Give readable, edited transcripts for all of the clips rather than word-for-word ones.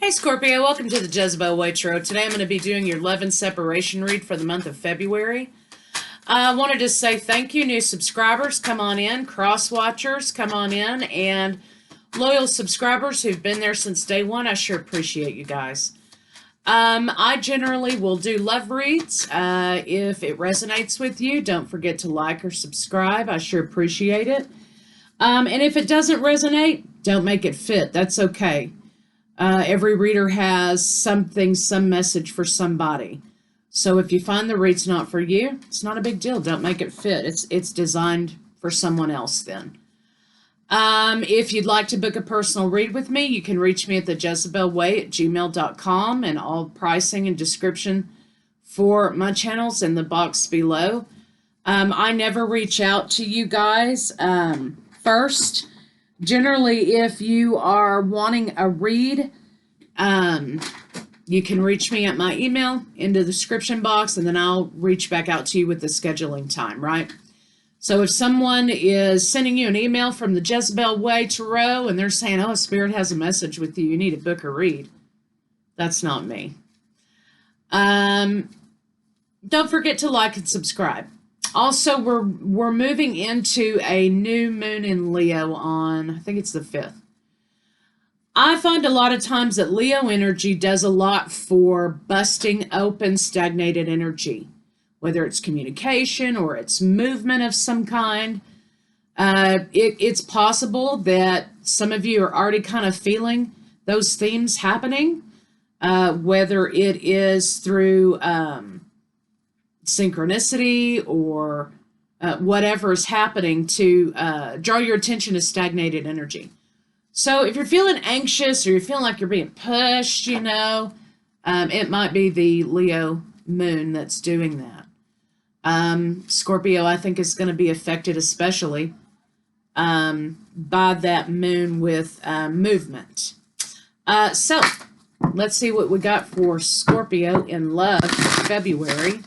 Hey Scorpio, welcome to the Jezebel OIL Tarot. Today I'm going to be doing your love and separation read for the month of February. I wanted to say thank you, new subscribers, come on in, cross-watchers, come on in, and loyal subscribers who've been there since day one. I sure appreciate you guys. I generally will do love reads. If it resonates with you, don't forget to like or subscribe. I sure appreciate it. And if it doesn't resonate, don't make it fit. That's okay. Every reader has something, some message for somebody. So if you find the read's not for you, it's not a big deal. Don't make it fit. It's designed for someone else then. If you'd like to book a personal read with me, you can reach me at thejezebelway@gmail.com, and all pricing and description for my channels in the box below. I never reach out to you guys first. Generally, if you are wanting a read, you can reach me at my email in the description box, and then I'll reach back out to you with the scheduling time, right? So if someone is sending you an email from the Jezebel Way Tarot and they're saying, oh, Spirit has a message with you, you need to book a read, that's not me. Don't forget to like and subscribe. Also, we're moving into a new moon in Leo on, I think it's the 5th. I find a lot of times that Leo energy does a lot for busting open stagnated energy, whether it's communication or it's movement of some kind. It's possible that some of you are already kind of feeling those themes happening, whether it is through synchronicity or whatever is happening to draw your attention to stagnated energy. So if you're feeling anxious or you're feeling like you're being pushed, it might be the Leo moon that's doing that. Scorpio, I think, is going to be affected especially by that moon with movement. So let's see what we got for Scorpio in love for February.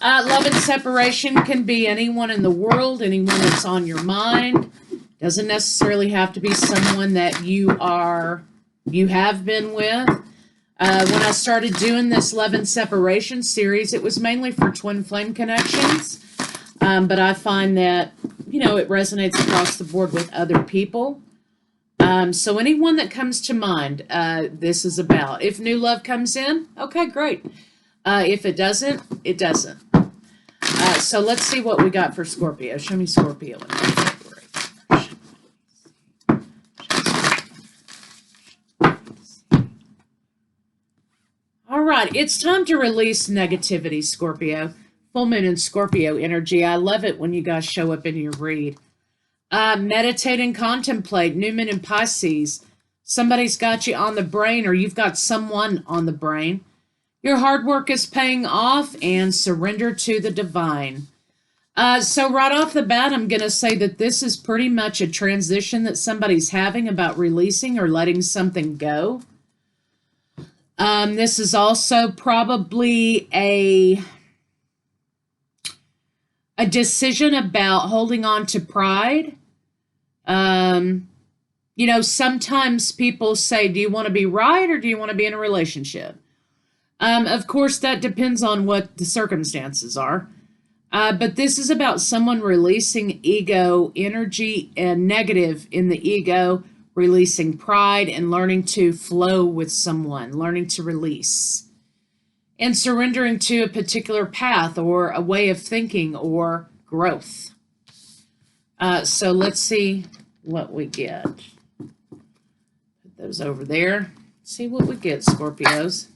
Love and separation can be anyone in the world, anyone that's on your mind. Doesn't necessarily have to be someone that you have been with. When I started doing this love and separation series, it was mainly for twin flame connections. But I find that, it resonates across the board with other people. So anyone that comes to mind, this is about. If new love comes in, okay, great. If it doesn't, it doesn't. So let's see what we got for Scorpio. Show me Scorpio in February. All right, it's time to release negativity, Scorpio. Full moon in Scorpio energy. I love it when you guys show up in your read. Meditate and contemplate. New moon in Pisces. Somebody's got you on the brain, or you've got someone on the brain. Your hard work is paying off, and surrender to the divine. So right off the bat, I'm going to say that this is pretty much a transition that somebody's having about releasing or letting something go. This is also probably a decision about holding on to pride. Sometimes people say, do you want to be right or do you want to be in a relationship? Of course, that depends on what the circumstances are. But this is about someone releasing ego energy and negative in the ego, releasing pride and learning to flow with someone, learning to release, and surrendering to a particular path or a way of thinking or growth. So let's see what we get. Put those over there. See what we get, Scorpios.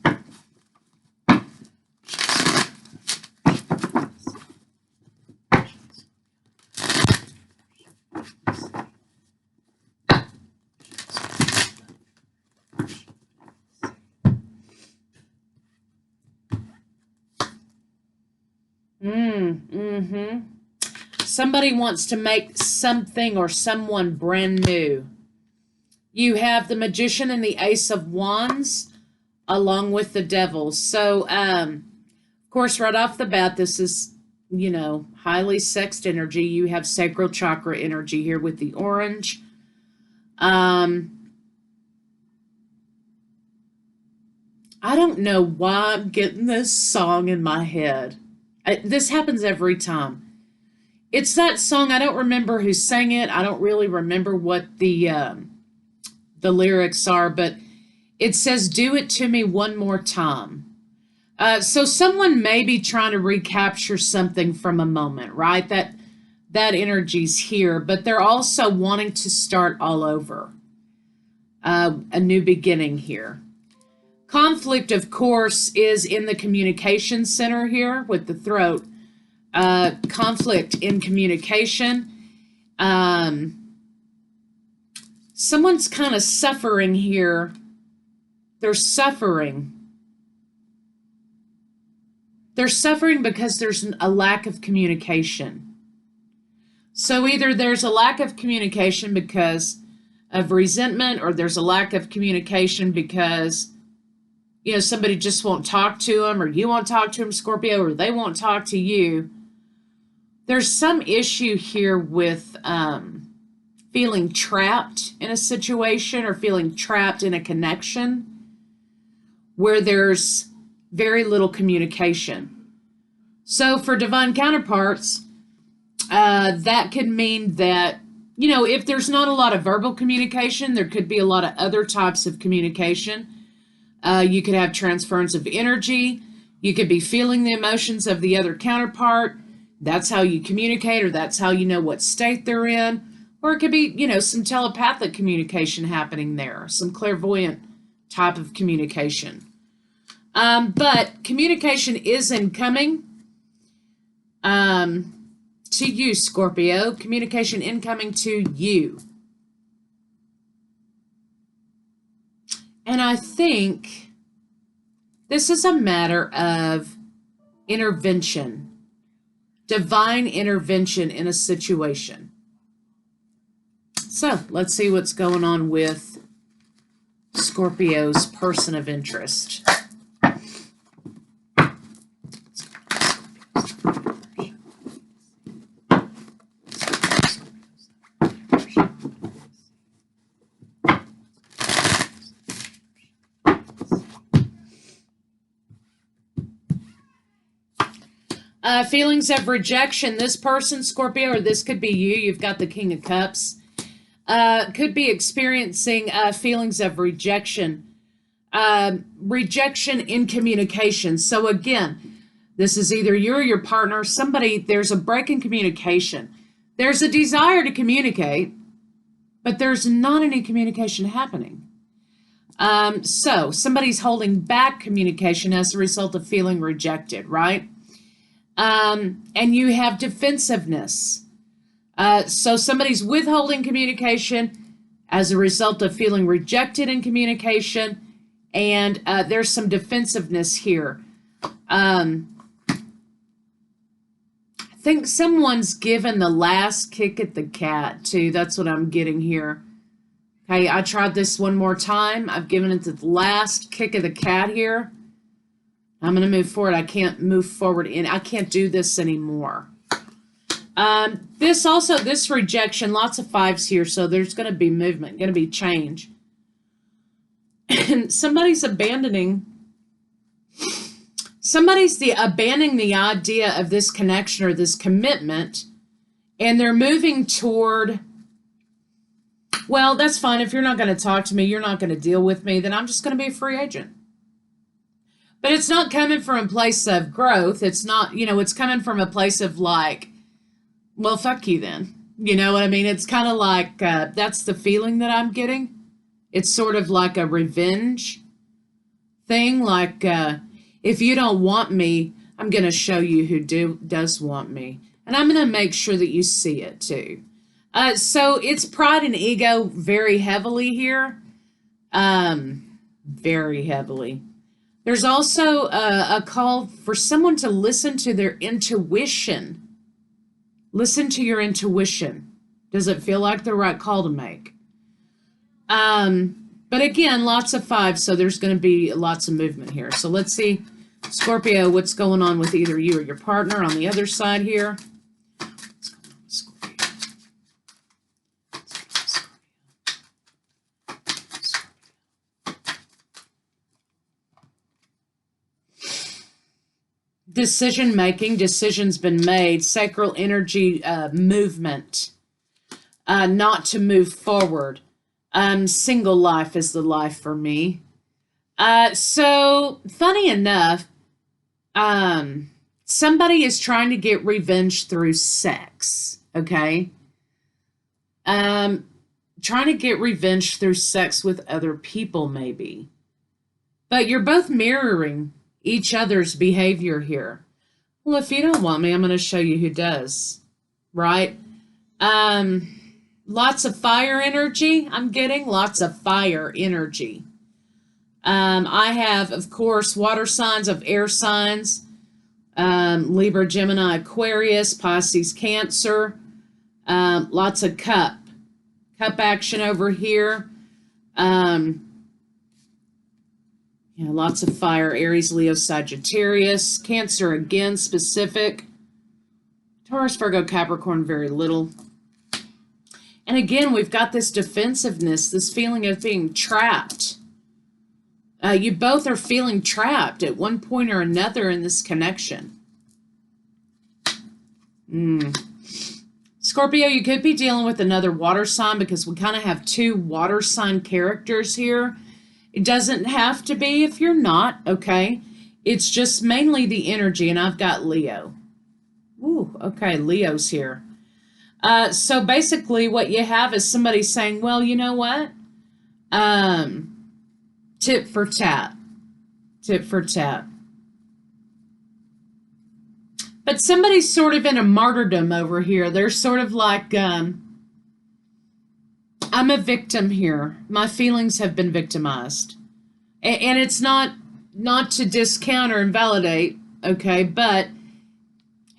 Somebody wants to make something or someone brand new. You have the Magician and the Ace of Wands along with the Devil. So, of course, right off the bat, this is, highly sexed energy. You have sacral chakra energy here with the orange. I don't know why I'm getting this song in my head. This happens every time. It's that song. I don't remember who sang it. I don't really remember what the lyrics are, but it says, "Do it to me one more time." So someone may be trying to recapture something from a moment, right? That energy's here, but they're also wanting to start all over, a new beginning here. Conflict, of course, is in the communication center here with the throat. Conflict in communication. Someone's kind of suffering here. They're suffering. They're suffering because there's a lack of communication. So either there's a lack of communication because of resentment, or there's a lack of communication because, you know, somebody just won't talk to them, or you won't talk to them, Scorpio, or they won't talk to you. There's some issue here with feeling trapped in a situation, or feeling trapped in a connection where there's very little communication. So for divine counterparts, that could mean that, you know, if there's not a lot of verbal communication, there could be a lot of other types of communication. You could have transference of energy. You could be feeling the emotions of the other counterpart. That's how you communicate, or that's how you know what state they're in. Or it could be, you know, some telepathic communication happening there, some clairvoyant type of communication. But communication is incoming to you, Scorpio. Communication incoming to you. And I think this is a matter of intervention, divine intervention in a situation. So let's see what's going on with Scorpio's person of interest. Feelings of rejection. This person, Scorpio, or this could be you. You've got the King of Cups. Could be experiencing feelings of rejection. Rejection in communication. So again, this is either you or your partner. Somebody, there's a break in communication. There's a desire to communicate, but there's not any communication happening. So somebody's holding back communication as a result of feeling rejected, right? And you have defensiveness. So somebody's withholding communication as a result of feeling rejected in communication, and there's some defensiveness here. I think someone's given the last kick at the cat, too. That's what I'm getting here. Okay, I tried this one more time. I've given it the last kick of the cat here. I'm going to move forward. I can't move forward I can't do this anymore. This rejection, lots of fives here, so there's going to be movement, going to be change. And somebody's abandoning the idea of this connection or this commitment, and they're moving toward, well, that's fine. If you're not going to talk to me, you're not going to deal with me, then I'm just going to be a free agent. But it's not coming from a place of growth. It's not, it's coming from a place of like, well, fuck you then. You know what I mean? It's kind of like, that's the feeling that I'm getting. It's sort of like a revenge thing. Like, if you don't want me, I'm going to show you who does want me. And I'm going to make sure that you see it too. So it's pride and ego very heavily here. Very heavily. There's also a call for someone to listen to their intuition. Listen to your intuition. Does it feel like the right call to make? But again, lots of fives, so there's going to be lots of movement here. So let's see, Scorpio, what's going on with either you or your partner on the other side here. decision making, decisions been made, sacral energy movement, not to move forward. Single life is the life for me. So funny enough, somebody is trying to get revenge through sex. Okay. Trying to get revenge through sex with other people, maybe. But you're both mirroring each other's behavior here. Well, if you don't want me, I'm going to show you who does. Right? Lots of fire energy. I'm getting lots of fire energy. I have, of course, water signs of air signs. Libra, Gemini, Aquarius, Pisces, Cancer. Lots of cup action over here. Lots of fire, Aries, Leo, Sagittarius, Cancer again, specific. Taurus, Virgo, Capricorn, very little. And again, we've got this defensiveness, this feeling of being trapped. You both are feeling trapped at one point or another in this connection. Scorpio, you could be dealing with another water sign because we kind of have two water sign characters here. It doesn't have to be if you're not, okay? It's just mainly the energy, and I've got Leo. Ooh, okay, Leo's here. So basically what you have is somebody saying, well, you know what? Tit for tat. Tit for tat. But somebody's sort of in a martyrdom over here. They're sort of like, I'm a victim here. My feelings have been victimized. And it's not to discount or invalidate, okay, but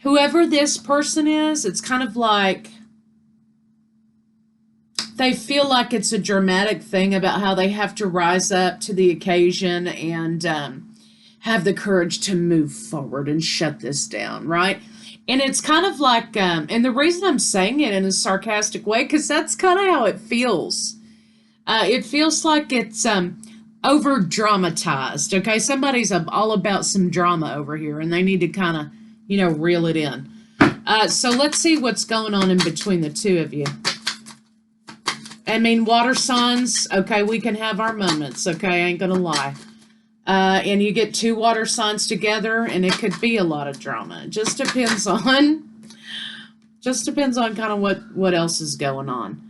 whoever this person is, it's kind of like they feel like it's a dramatic thing about how they have to rise up to the occasion and have the courage to move forward and shut this down, right? And it's kind of like, and the reason I'm saying it in a sarcastic way, because that's kind of how it feels. It feels like it's over dramatized. Okay, somebody's all about some drama over here, and they need to kind of, reel it in. So let's see what's going on in between the two of you. I mean, water signs. Okay, we can have our moments. Okay, I ain't gonna lie. And you get two water signs together, and it could be a lot of drama. It just depends on kind of what else is going on.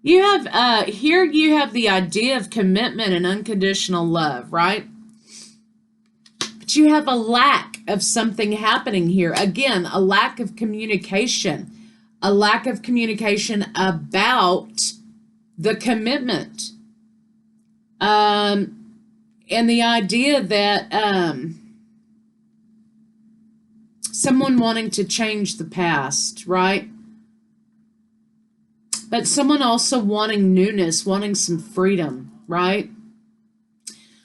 You have here you have the idea of commitment and unconditional love, right? But you have a lack of something happening here. Again, a lack of communication. A lack of communication about the commitment. And the idea that someone wanting to change the past, right? But someone also wanting newness, wanting some freedom, right?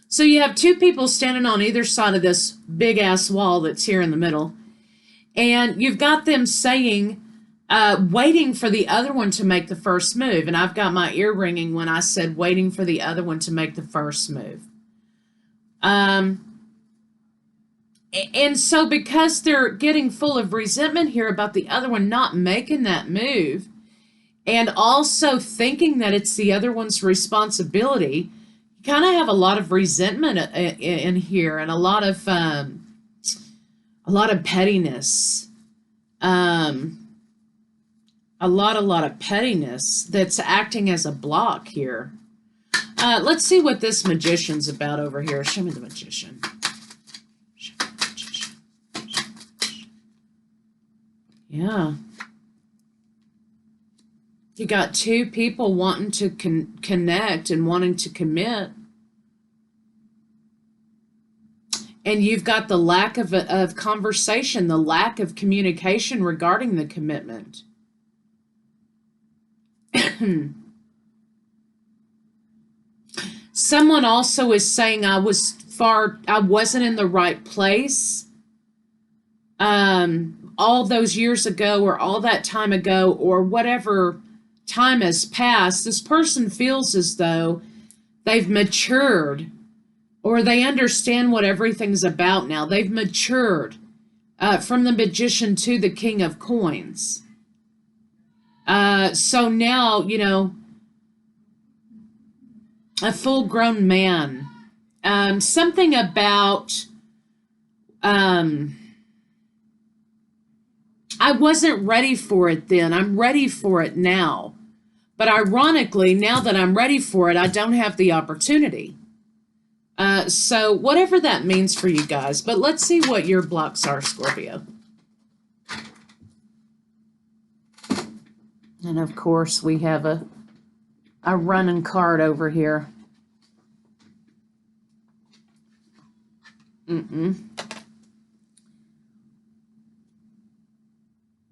So you have two people standing on either side of this big-ass wall that's here in the middle. And you've got them saying, waiting for the other one to make the first move. And I've got my ear ringing when I said waiting for the other one to make the first move. And so because they're getting full of resentment here about the other one not making that move, and also thinking that it's the other one's responsibility, you kind of have a lot of resentment in here, and a lot of pettiness, a lot of pettiness that's acting as a block here. Let's see what this magician's about over here. Show me the magician. Show me the magician. Yeah. You got two people wanting to connect and wanting to commit. And you've got the lack of conversation, the lack of communication regarding the commitment. Someone also is saying I wasn't in the right place. All those years ago, or all that time ago, or whatever time has passed, this person feels as though they've matured, or they understand what everything's about now. They've matured From the Magician to the King of Coins. So now, you know, a full-grown man. Something about, I wasn't ready for it then. I'm ready for it now. But ironically, now that I'm ready for it, I don't have the opportunity. So whatever that means for you guys. But let's see what your blocks are, Scorpio. And of course, we have a running card over here.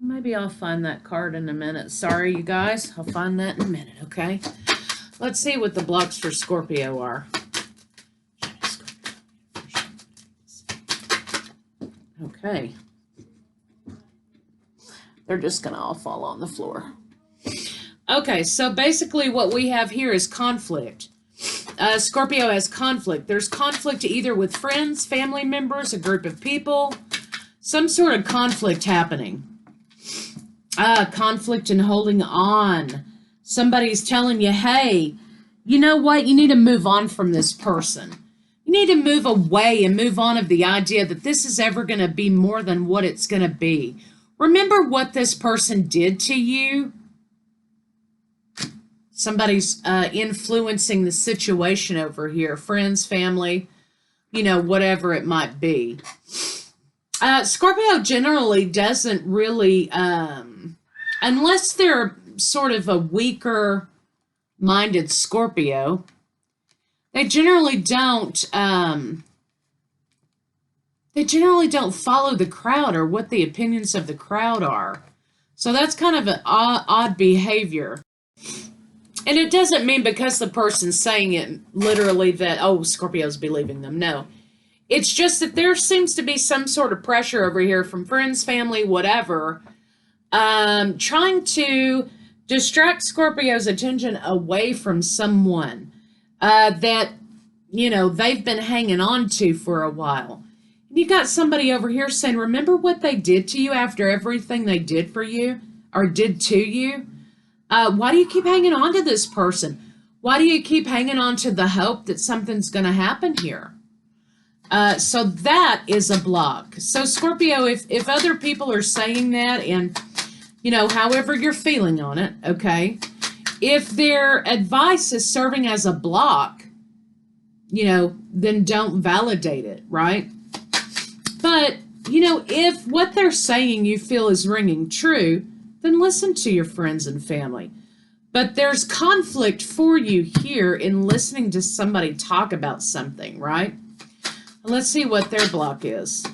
Maybe I'll find that card in a minute. Sorry, you guys. I'll find that in a minute, okay? Let's see what the blocks for Scorpio are. Okay. They're just going to all fall on the floor. Okay, so basically what we have here is conflict. Scorpio has conflict. There's conflict either with friends, family members, a group of people, some sort of conflict happening. Conflict and holding on. Somebody's telling you, hey, you know what? You need to move on from this person. You need to move away and move on of the idea that this is ever going to be more than what it's going to be. Remember what this person did to you? Somebody's influencing the situation over here. Friends, family, you know, whatever it might be. Scorpio generally doesn't really, unless they're sort of a weaker-minded Scorpio, they generally don't follow the crowd or what the opinions of the crowd are. So that's kind of an odd behavior. And it doesn't mean because the person's saying it literally that, oh, Scorpio's believing them. No. It's just that there seems to be some sort of pressure over here from friends, family, whatever, trying to distract Scorpio's attention away from someone that, you know, they've been hanging on to for a while. And you got somebody over here saying, remember what they did to you after everything they did for you or did to you? Why do you keep hanging on to this person? Why do you keep hanging on to the hope that something's going to happen here? So that is a block. So Scorpio, if other people are saying that and, you know, however you're feeling on it, okay, if their advice is serving as a block, you know, then don't validate it, right? But, you know, if what they're saying you feel is ringing true, then listen to your friends and family. But there's conflict for you here in listening to somebody talk about something, right? Let's see what their block is.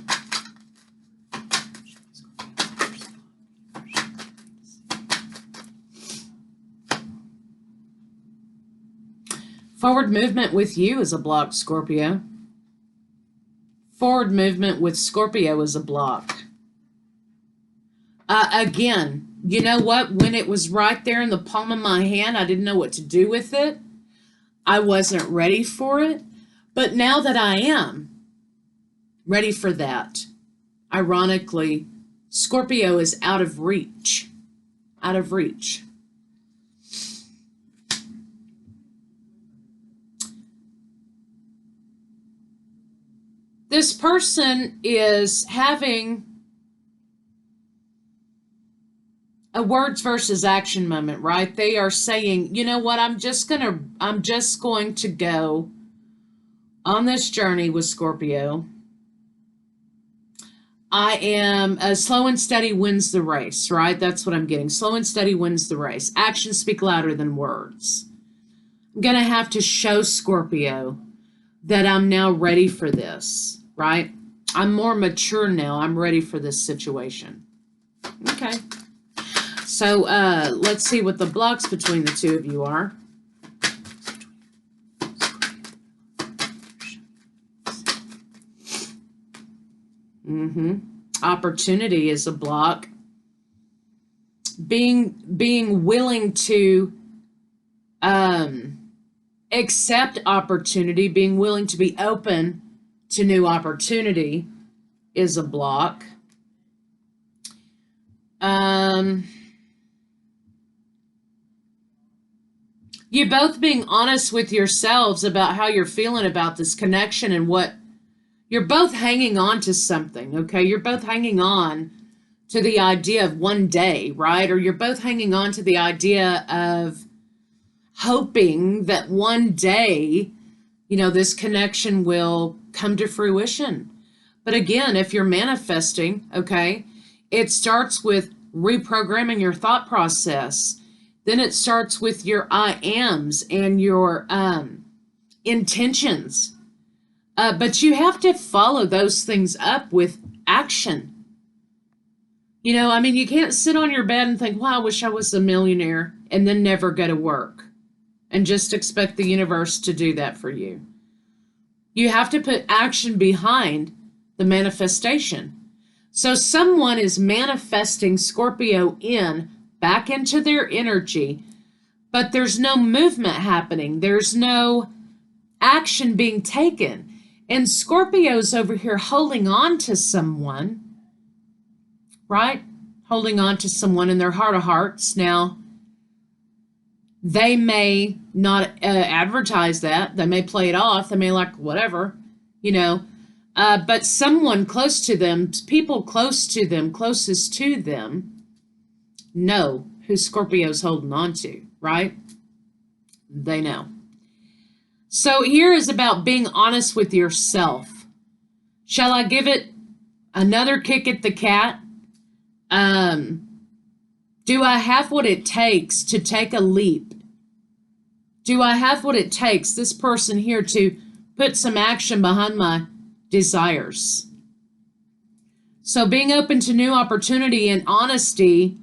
Forward movement with you is a block, Scorpio. Forward movement with Scorpio is a block. Again, you know what? When it was right there in the palm of my hand, I didn't know what to do with it. I wasn't ready for it. But now that I am ready for that, ironically, Scorpio is out of reach. Out of reach. This person is having a words versus action moment, right? They are saying, you know what, I'm just going to go on this journey with Scorpio. I am, slow and steady wins the race, right? That's what I'm getting. Slow and steady wins the race. Actions speak louder than words. I'm going to have to show Scorpio that I'm now ready for this, right? I'm more mature now. I'm ready for this situation. Okay. So let's see what the blocks between the two of you are. Opportunity is a block. Being willing to accept opportunity, being willing to be open to new opportunity is a block. You both being honest with yourselves about how you're feeling about this connection and what you're both hanging on to something, okay? You're both hanging on to the idea of one day, right? Or you're both hanging on to the idea of hoping that one day, this connection will come to fruition. But again, if you're manifesting, okay, it starts with reprogramming your thought process. Then it starts with your I ams and your intentions. But you have to follow those things up with action. You can't sit on your bed and think, wow, I wish I was a millionaire, and then never go to work and just expect the universe to do that for you. You have to put action behind the manifestation. So someone is manifesting Scorpio back into their energy, but there's no movement happening. There's no action being taken. And Scorpio's over here holding on to someone, right? Holding on to someone in their heart of hearts. Now, they may not advertise that. They may play it off. They may whatever, but someone close to them, people close to them, closest to them, know who Scorpio's holding on to, right? They know. So here is about being honest with yourself. Shall I give it another kick at the cat? Do I have what it takes to take a leap? Do I have what it takes, this person here, to put some action behind my desires? So being open to new opportunity and honesty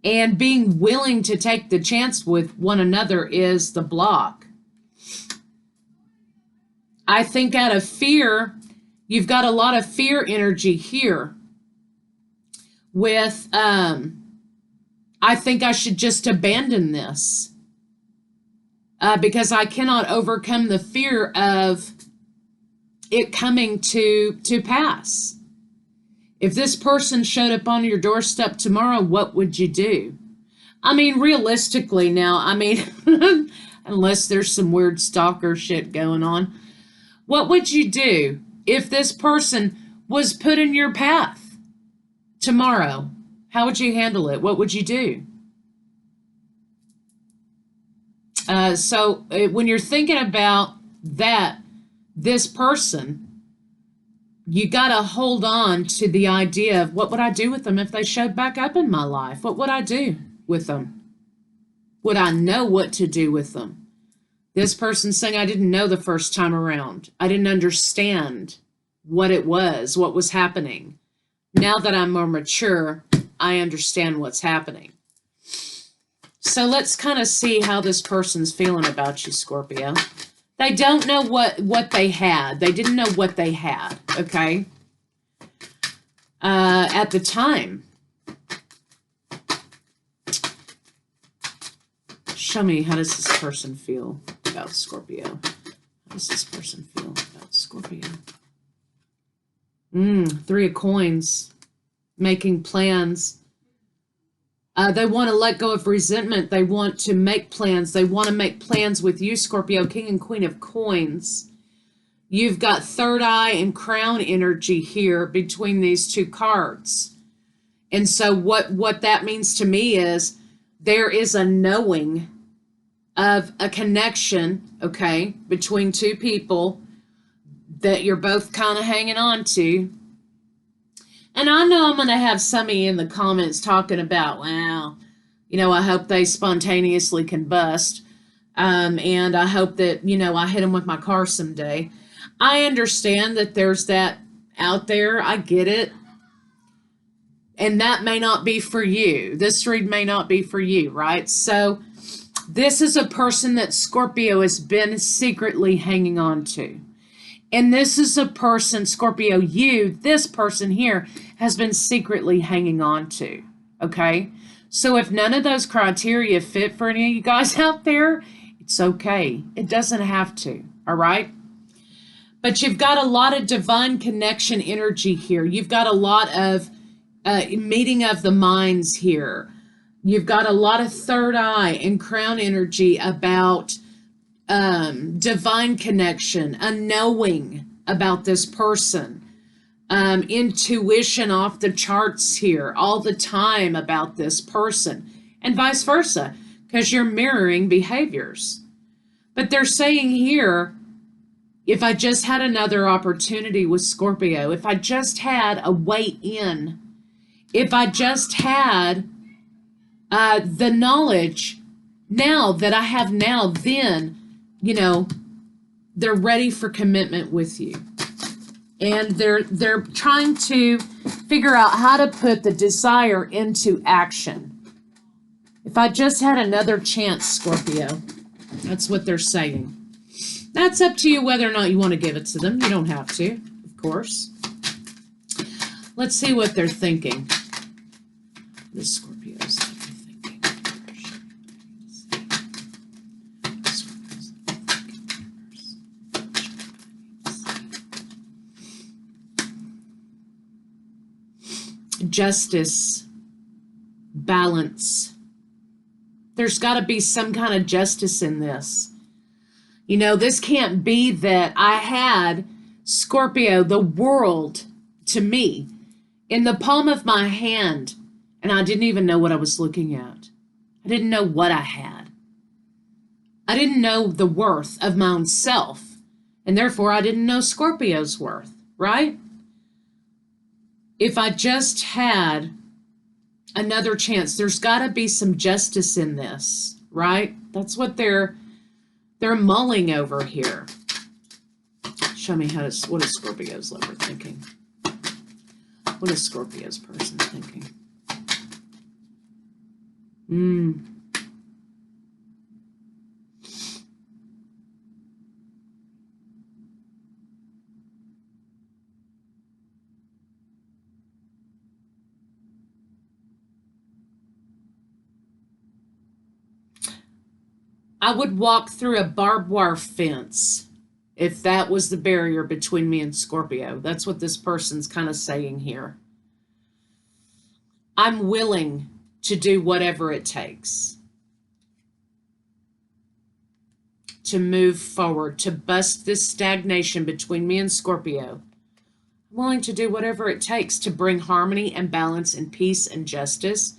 and being willing to take the chance with one another is the block. I think out of fear, you've got a lot of fear energy here with, I think I should just abandon this because I cannot overcome the fear of it coming to pass. If this person showed up on your doorstep tomorrow, what would you do? Realistically now, unless there's some weird stalker shit going on, what would you do if this person was put in your path tomorrow? How would you handle it? What would you do? So when you're thinking about this person, you got to hold on to the idea of what would I do with them if they showed back up in my life? What would I do with them? Would I know what to do with them? This person's saying I didn't know the first time around. I didn't understand what it was, what was happening. Now that I'm more mature, I understand what's happening. So let's kind of see how this person's feeling about you, Scorpio. They don't know what they had. They didn't know what they had, okay? At the time. Show me, how does this person feel about Scorpio? How does this person feel about Scorpio? 3 of Coins. Making plans. They want to let go of resentment. They want to make plans. They want to make plans with you, Scorpio. King and Queen of Coins. You've got third eye and crown energy here between these two cards. And so what that means to me is there is a knowing of a connection, okay, between two people that you're both kind of hanging on to. And I know I'm going to have some of you in the comments talking about, wow, I hope they spontaneously combust. And I hope that, I hit them with my car someday. I understand that there's that out there. I get it. And that may not be for you. This read may not be for you, right? So this is a person that Scorpio has been secretly hanging on to. And this is a person, Scorpio, this person here has been secretly hanging on to, okay? So if none of those criteria fit for any of you guys out there, it's okay. It doesn't have to, all right? But you've got a lot of divine connection energy here. You've got a lot of meeting of the minds here. You've got a lot of third eye and crown energy about divine connection, a knowing about this person, intuition off the charts here all the time about this person, and vice versa, because you're mirroring behaviors. But they're saying here, if I just had another opportunity with Scorpio, if I just had a way in, if I just had the knowledge now that I have now, then, you know, they're ready for commitment with you. And they're trying to figure out how to put the desire into action. If I just had another chance, Scorpio, that's what they're saying. That's up to you whether or not you want to give it to them. You don't have to, of course. Let's see what they're thinking. The Scorpios thinking. Justice, balance. There's got to be some kind of justice in this. You know, this can't be that I had Scorpio, the world, to me, in the palm of my hand, and I didn't even know what I was looking at. I didn't know what I had. I didn't know the worth of my own self, and therefore I didn't know Scorpio's worth, right? If I just had another chance, there's got to be some justice in this, right? That's what they're mulling over here. Show me what is Scorpio's lover thinking? What is Scorpio's person thinking? I would walk through a barbed wire fence if that was the barrier between me and Scorpio. That's what this person's kind of saying here. I'm willing to do whatever it takes to move forward, to bust this stagnation between me and Scorpio. I'm willing to do whatever it takes to bring harmony and balance and peace and justice.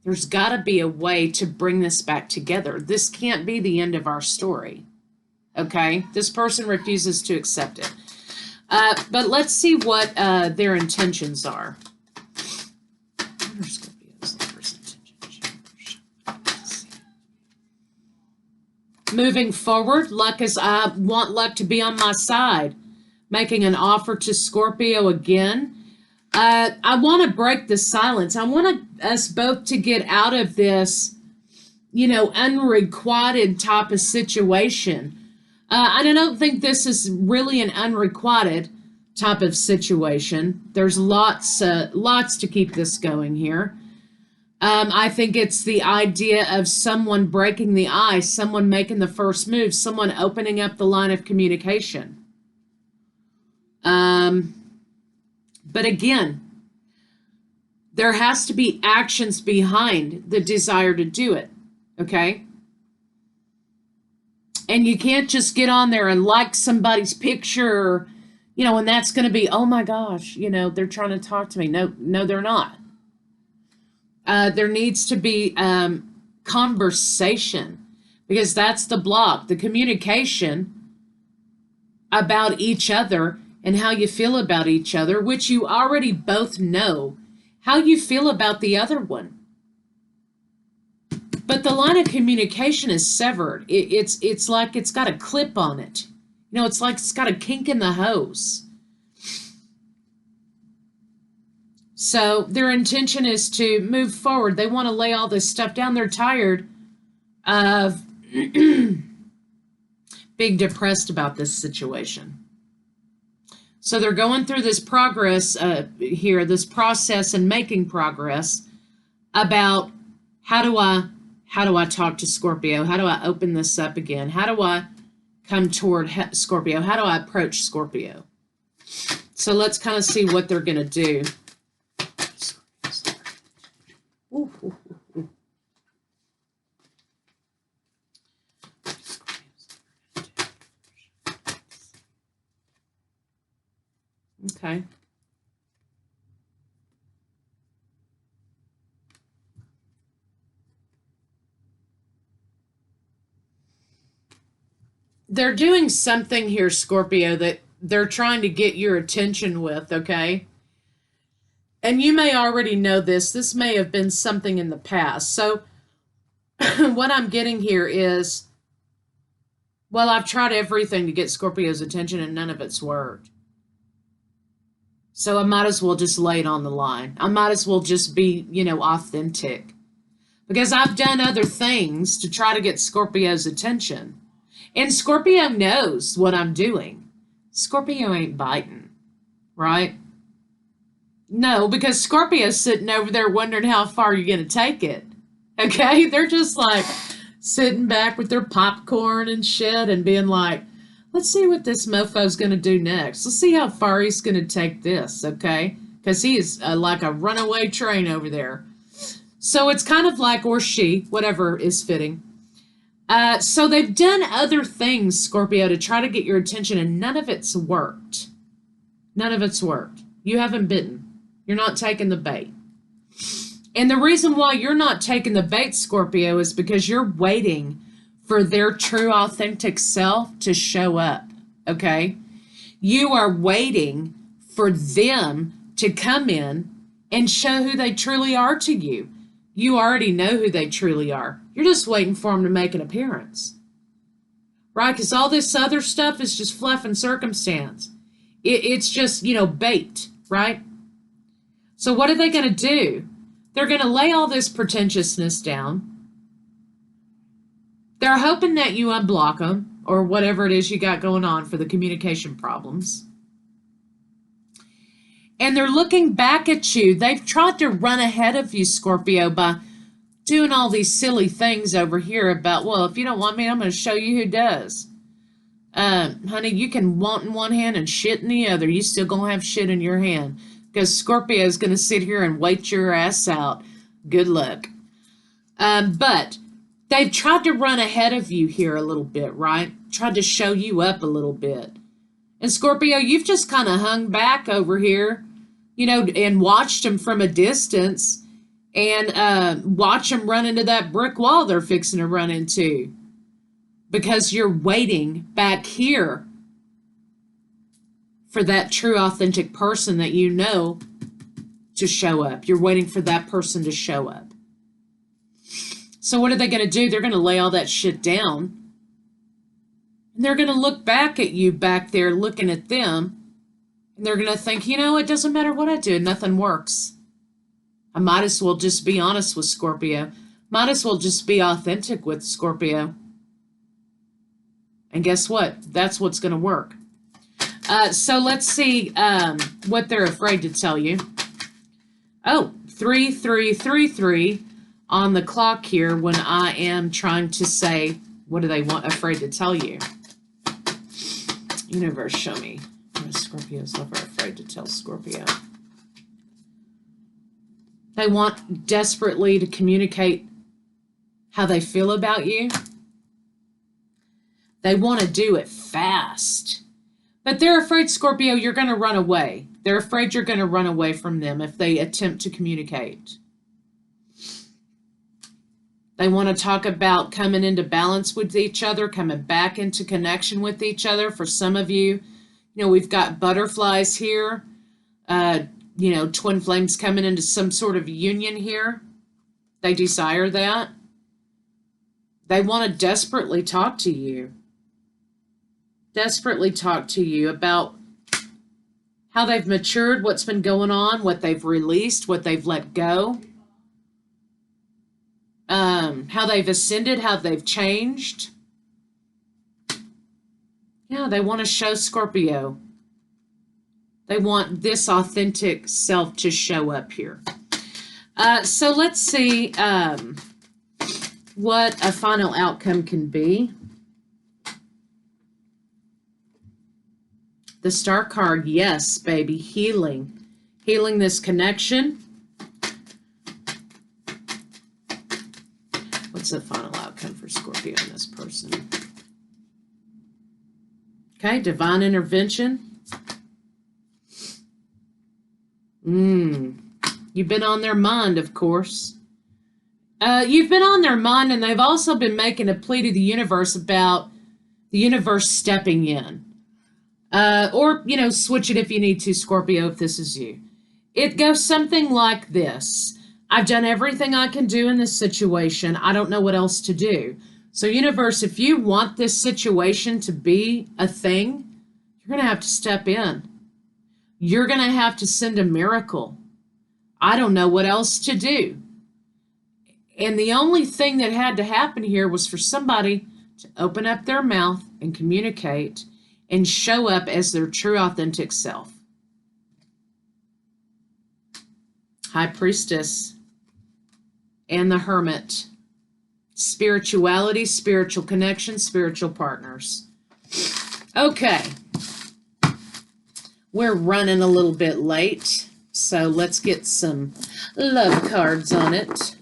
There's got to be a way to bring this back together. This can't be the end of our story. Okay? This person refuses to accept it. But let's see what their intentions are. What are Scorpio's lovers' intentions? Moving forward, I want luck to be on my side. Making an offer to Scorpio again. I want to break the silence. I want us both to get out of this, you know, unrequited type of situation. And I don't think this is really an unrequited type of situation. There's lots to keep this going here. I think it's the idea of someone breaking the ice, someone making the first move, someone opening up the line of communication. But again, there has to be actions behind the desire to do it, okay? And you can't just get on there and like somebody's picture, you know, and that's going to be, oh my gosh, you know, they're trying to talk to me. No, they're not. There needs to be conversation, because that's the block, the communication about each other and how you feel about each other, which you already both know how you feel about the other one. But the line of communication is severed. It's like it's got a clip on it. You know, it's like it's got a kink in the hose. So their intention is to move forward. They want to lay all this stuff down. They're tired of being depressed about this situation. So they're going through this progress here, this process and making progress about how do I talk to Scorpio? How do I open this up again? How do I come toward Scorpio? How do I approach Scorpio? So let's kind of see what they're going to do. Okay. They're doing something here, Scorpio, that they're trying to get your attention with, okay? And you may already know this. This may have been something in the past. So, what I'm getting here is, well, I've tried everything to get Scorpio's attention and none of it's worked. So I might as well just lay it on the line. I might as well just be, authentic. Because I've done other things to try to get Scorpio's attention. And Scorpio knows what I'm doing. Scorpio ain't biting, right? No, because Scorpio's sitting over there wondering how far you're going to take it. Okay? They're just like sitting back with their popcorn and shit and being like, let's see what this mofo's going to do next. Let's see how far he's going to take this, okay? Because he is like a runaway train over there. So it's kind of like, or she, whatever is fitting. So they've done other things, Scorpio, to try to get your attention, and none of it's worked. None of it's worked. You haven't bitten. You're not taking the bait. And the reason why you're not taking the bait, Scorpio, is because you're waiting for their true, authentic self to show up, okay? You are waiting for them to come in and show who they truly are to you. You already know who they truly are. You're just waiting for them to make an appearance, right? Because all this other stuff is just fluff and circumstance. It's just, bait, right? So what are they going to do? They're going to lay all this pretentiousness down. They're hoping that you unblock them or whatever it is you got going on for the communication problems. And they're looking back at you. They've tried to run ahead of you, Scorpio, by doing all these silly things over here about, well, if you don't want me, I'm going to show you who does. Honey, you can want in one hand and shit in the other. You still going to have shit in your hand. Because Scorpio is going to sit here and wait your ass out. Good luck. But they've tried to run ahead of you here a little bit, right? Tried to show you up a little bit. And Scorpio, you've just kind of hung back over here, and watched them from a distance and watch them run into that brick wall they're fixing to run into. Because you're waiting back here for that true, authentic person that you know to show up. You're waiting for that person to show up. So what are they going to do? They're going to lay all that shit down. And they're going to look back at you back there looking at them. And they're going to think, it doesn't matter what I do. Nothing works. I might as well just be honest with Scorpio. Might as well just be authentic with Scorpio. And guess what? That's what's going to work. So let's see what they're afraid to tell you. Oh, 3333 on the clock here when I am trying to say, what do they want afraid to tell you? Universe, show me. Scorpio's ever afraid to tell Scorpio. They want desperately to communicate how they feel about you. They want to do it fast. But they're afraid, Scorpio, you're going to run away. They're afraid you're going to run away from them if they attempt to communicate. They want to talk about coming into balance with each other, coming back into connection with each other. For some of you, we've got butterflies here, twin flames coming into some sort of union here. They desire that. They want to desperately talk to you. Desperately talk to you about how they've matured, what's been going on, what they've released, what they've let go, how they've ascended, how they've changed. Yeah, they want to show Scorpio. They want this authentic self to show up here. So let's see what a final outcome can be. The Star card, yes, baby, healing. Healing this connection. What's the final outcome for Scorpio and this person? Okay, divine intervention. You've been on their mind, of course. You've been on their mind, and they've also been making a plea to the universe about the universe stepping in. Or, switch it if you need to, Scorpio, if this is you. It goes something like this. I've done everything I can do in this situation. I don't know what else to do. So, universe, if you want this situation to be a thing, you're going to have to step in. You're going to have to send a miracle. I don't know what else to do. And the only thing that had to happen here was for somebody to open up their mouth and communicate and show up as their true, authentic self. High Priestess and the Hermit. Spirituality, spiritual connection, spiritual partners. Okay. We're running a little bit late, so let's get some love cards on it.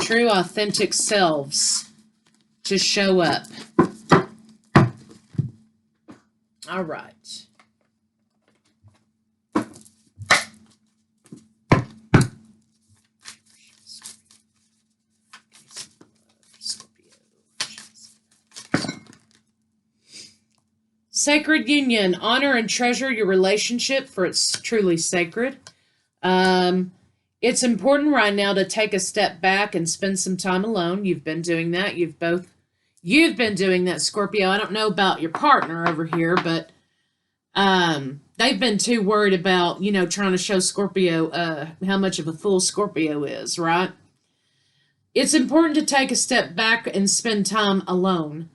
True, authentic selves to show up. All right. Sacred union. Honor and treasure your relationship, for it's truly sacred. It's important right now to take a step back and spend some time alone. You've been doing that. You've been doing that, Scorpio. I don't know about your partner over here, but they've been too worried about, trying to show Scorpio how much of a fool Scorpio is, right? It's important to take a step back and spend time alone.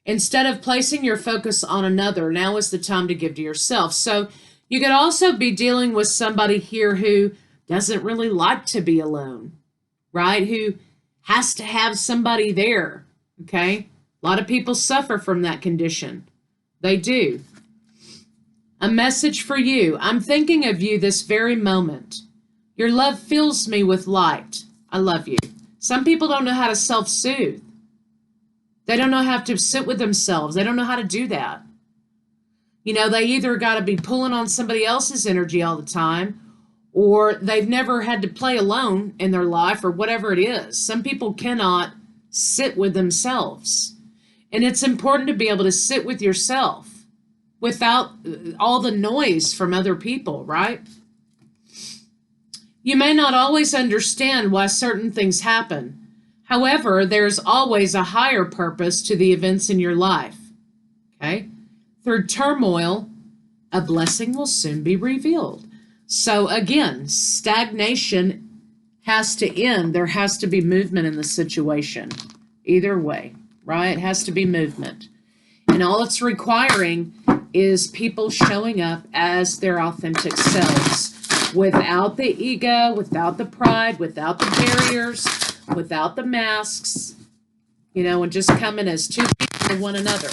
Instead of placing your focus on another, now is the time to give to yourself. So you could also be dealing with somebody here who doesn't really like to be alone, right? Who has to have somebody there, okay? A lot of people suffer from that condition. They do. A message for you. I'm thinking of you this very moment. Your love fills me with light. I love you. Some people don't know how to self-soothe. They don't know how to sit with themselves. They don't know how to do that. They either got to be pulling on somebody else's energy all the time, or they've never had to play alone in their life, or whatever it is. Some people cannot sit with themselves. And it's important to be able to sit with yourself without all the noise from other people, right? You may not always understand why certain things happen. However, there's always a higher purpose to the events in your life, okay? Through turmoil, a blessing will soon be revealed. So again, stagnation has to end. There has to be movement in the situation. Either way, right? It has to be movement. And all it's requiring is people showing up as their authentic selves, without the ego, without the pride, without the barriers, without the masks, and just coming as two people to one another.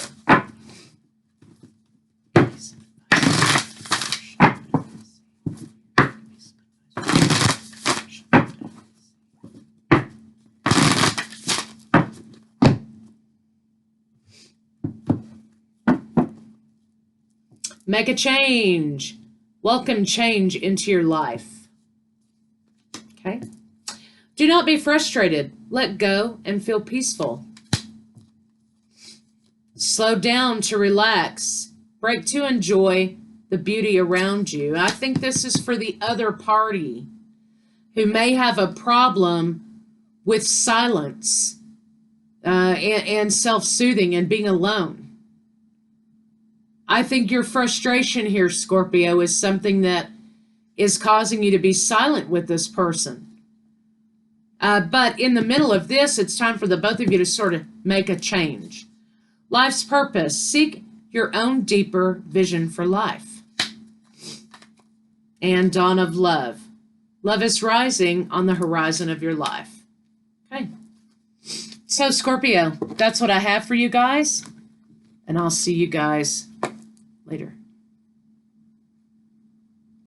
Make a change. Welcome change into your life. Okay? Do not be frustrated. Let go and feel peaceful. Slow down to relax. Break to enjoy the beauty around you. I think this is for the other party who may have a problem with silence and self-soothing and being alone. I think your frustration here, Scorpio, is something that is causing you to be silent with this person. But in the middle of this, it's time for the both of you to sort of make a change. Life's purpose. Seek your own deeper vision for life. And dawn of love. Love is rising on the horizon of your life. Okay. So, Scorpio, that's what I have for you guys. And I'll see you guys later.